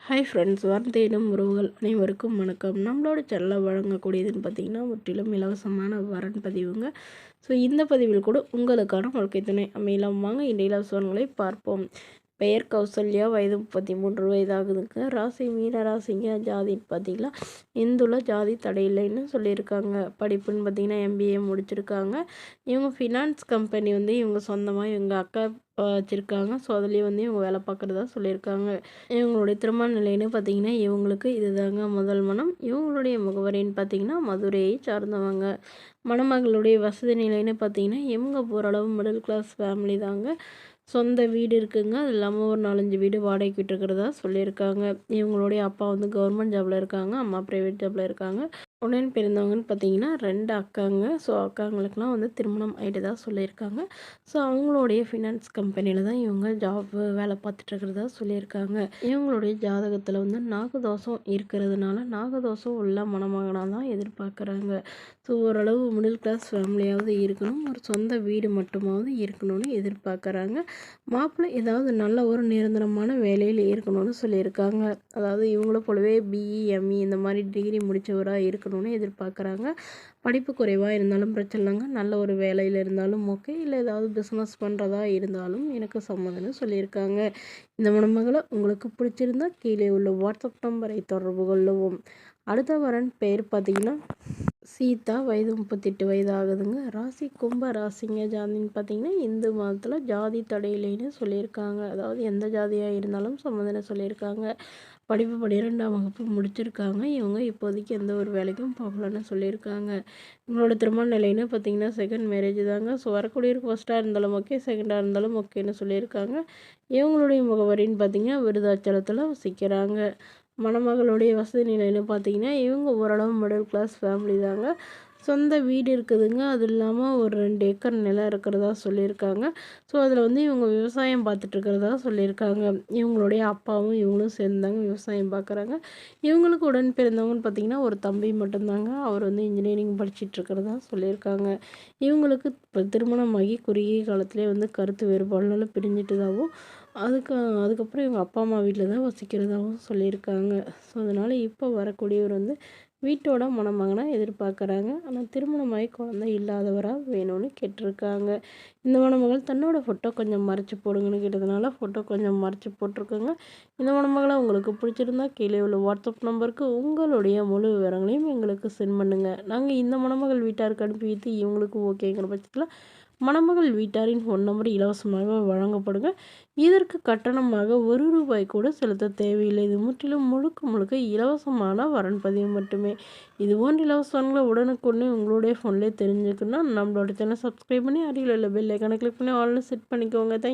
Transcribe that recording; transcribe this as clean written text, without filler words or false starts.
Hi friends, தேடும் உறவுகள் அனைவருக்கும் வணக்கம். நம்மளோட சேனலில் வழங்கக்கூடியதுன்னு பார்த்திங்கன்னா முற்றிலும் இலவசமான வரன் பதிவுங்க. ஸோ இந்த பதிவில் கூட உங்களுக்கான வாழ்க்கை துணை அமையலாம். வாங்க இந்த இலவசங்களை பார்ப்போம். பெயர் கௌசல்யா, வயது 33 வயதாகுதுங்க. ராசி மீன ராசிங்க. ஜாதின்னு பார்த்திங்கன்னா இந்துல, ஜாதி தடையில்லைன்னு சொல்லியிருக்காங்க. படிப்புன்னு பார்த்திங்கன்னா MBA முடிச்சிருக்காங்க. இவங்க ஃபினான்ஸ் கம்பெனி இவங்க சொந்தமாக இவங்க அக்கா வச்சுருக்காங்க. ஸோ அதுலேயும் இவங்க வேலை பார்க்குறதா சொல்லியிருக்காங்க. இவங்களுடைய திருமண நிலைன்னு பார்த்திங்கன்னா இவங்களுக்கு இதுதாங்க முதல் மனம். இவங்களுடைய முகவரின்னு பார்த்திங்கன்னா மதுரையை சார்ந்தவங்க. மணமகளுடைய வசதி நிலைன்னு பார்த்திங்கன்னா இவங்க ஓரளவு மிடில் கிளாஸ் ஃபேமிலி தாங்க. சொந்த வீடு இருக்குங்க. அது இல்லாமல் ஒரு 4-5 வீடு வாடகைக்கு விட்டுருக்கிறதா சொல்லியிருக்காங்க. இவங்களுடைய அப்பா கவர்மெண்ட் ஜாபில் இருக்காங்க. அம்மா ப்ரைவேட் ஜாபில் இருக்காங்க. உடன் பிறந்தவங்கன்னு பார்த்தீங்கன்னா 2 அக்காங்க. ஸோ அக்காங்களுக்கெலாம் திருமணம் ஆகிட்டு தான் சொல்லியிருக்காங்க. ஸோ அவங்களுடைய ஃபினான்ஸ் கம்பெனியில் தான் இவங்க வேலை பார்த்துட்ருக்கிறதா சொல்லியிருக்காங்க. இவங்களுடைய ஜாதகத்தில் நாகதோஷம் இருக்கிறதுனால நாகதோஷம் உள்ள மணமகனாக தான் எதிர்பார்க்குறாங்க. ஸோ ஓரளவு மிடில் கிளாஸ் ஃபேமிலியாவது இருக்கணும், ஒரு சொந்த வீடு மட்டுமாவது இருக்கணும்னு எதிர்பார்க்குறாங்க. மாப்பிள்ளை ஏதாவது நல்ல ஒரு நிரந்தரமான வேலையில் இருக்கணும்னு சொல்லியிருக்காங்க. அதாவது இவங்கள போலவே BE ME இந்த மாதிரி டிகிரி முடித்தவராக இருக்கணும்னு எதிர்பார்க்குறாங்க. படிப்பு குறைவாக இருந்தாலும் பிரச்சனை இல்லைங்க. நல்ல ஒரு வேலையில் இருந்தாலும் ஓகே, இல்லை ஏதாவது பிஸ்னஸ் பண்ணுறதா இருந்தாலும் எனக்கு சம்மதம்னு சொல்லியிருக்காங்க. இந்த மணமகளை உங்களுக்கு பிடிச்சிருந்தா கீழே உள்ள வாட்ஸ்அப் நம்பரை தொடர்பு கொள்ளவும். அடுத்த வரன் பெயர் பார்த்திங்கன்னா சீதா, வயது 38 வயது ஆகுதுங்க. ராசி கும்ப ராசிங்க. ஜாதின்னு பார்த்திங்கன்னா இந்து மதத்தில் ஜாதி தடையில்லைன்னு சொல்லியிருக்காங்க. அதாவது எந்த ஜாதியாக இருந்தாலும் சம்மதம்னு சொல்லியிருக்காங்க. படிப்பு 12ஆம் வகுப்பு முடிச்சிருக்காங்க. இவங்க இப்போதைக்கு எந்த ஒரு வேலைக்கும் போகலன்னு சொல்லியிருக்காங்க. இவங்களோட திருமண நிலைன்னு பார்த்திங்கன்னா செகண்ட் மேரேஜ் தாங்க. ஸோ வரக்கூடியவருக்கு ஃபஸ்ட்டாக இருந்தாலும் ஓகே, செகண்டாக இருந்தாலும் ஓகேன்னு சொல்லியிருக்காங்க. இவங்களுடைய முகவரின்னு பார்த்திங்கன்னா விருதாச்சலத்தில் வசிக்கிறாங்க. மணமகளுடைய வசதி நிலைன்னு பார்த்திங்கன்னா இவங்க ஓரளவு மிடில் கிளாஸ் ஃபேமிலி தாங்க. சொந்த வீடு இருக்குதுங்க. அது இல்லாமல் ஒரு 2 ஏக்கர் நிலம் இருக்கிறதா சொல்லியிருக்காங்க. ஸோ அதில் இவங்க விவசாயம் பார்த்துட்ருக்கிறதா சொல்லியிருக்காங்க. இவங்களுடைய அப்பாவும் இவங்களும் சேர்ந்தாங்க விவசாயம் பார்க்குறாங்க. இவங்களுக்கு உடன் பிறந்தவங்கன்னு பார்த்திங்கன்னா ஒரு தம்பி மட்டும்தாங்க. அவர் இன்ஜினியரிங் படிச்சிட்ருக்கிறதா சொல்லியிருக்காங்க. இவங்களுக்கு இப்போ திருமணமாகி குறுகிய காலத்திலே கருத்து வேறுபாடுனால பிரிஞ்சிட்டதாகவும் அதுக்கப்புறம் இவங்க அப்பா அம்மா வீட்டில் தான் வசிக்கிறதாகவும் சொல்லியிருக்காங்க. ஸோ அதனால் இப்போ வரக்கூடியவர் வீட்டோட மணமகனாக எதிர்பார்க்குறாங்க. ஆனால் திருமணமாகி குழந்தை இல்லாதவராக வேணும்னு கேட்டிருக்காங்க. இந்த மணமகள் தன்னோட ஃபோட்டோ கொஞ்சம் மறைச்சி போடுங்கன்னு கேட்டதுனால ஃபோட்டோ கொஞ்சம் மறைச்சி போட்டிருக்கோங்க. இந்த மணமகளை உங்களுக்கு பிடிச்சிருந்தா கீழே உள்ள வாட்ஸ்அப் நம்பருக்கு உங்களுடைய முழு விவரங்களையும் எங்களுக்கு சென்ட் பண்ணுங்கள். நாங்கள் இந்த மணமகள் வீட்டாருக்கு அனுப்பி வைத்து இவங்களுக்கு ஓகேங்கிற பட்சத்தில் மணமகள் வீட்டாரின் ஃபோன் நம்பர் இலவசமாக வழங்கப்படுங்க. இதற்கு கட்டணமாக ₹1 கூட செலுத்த தேவையில்லை. இது முற்றிலும் முழுக்க இலவசமான வரன் பதிவு மட்டுமே. இது போன்ற இலவசங்களை உடனுக்குடனே உங்களுடைய ஃபோன்லேயே தெரிஞ்சுக்கணும்னா நம்மளோட சேனல் சப்ஸ்கிரைப் பண்ணி அருகில் உள்ள பெல் ஐக்கானை கிளிக் பண்ணி ஆல்னு செட் பண்ணிக்கோங்க. தேங்க்யூ.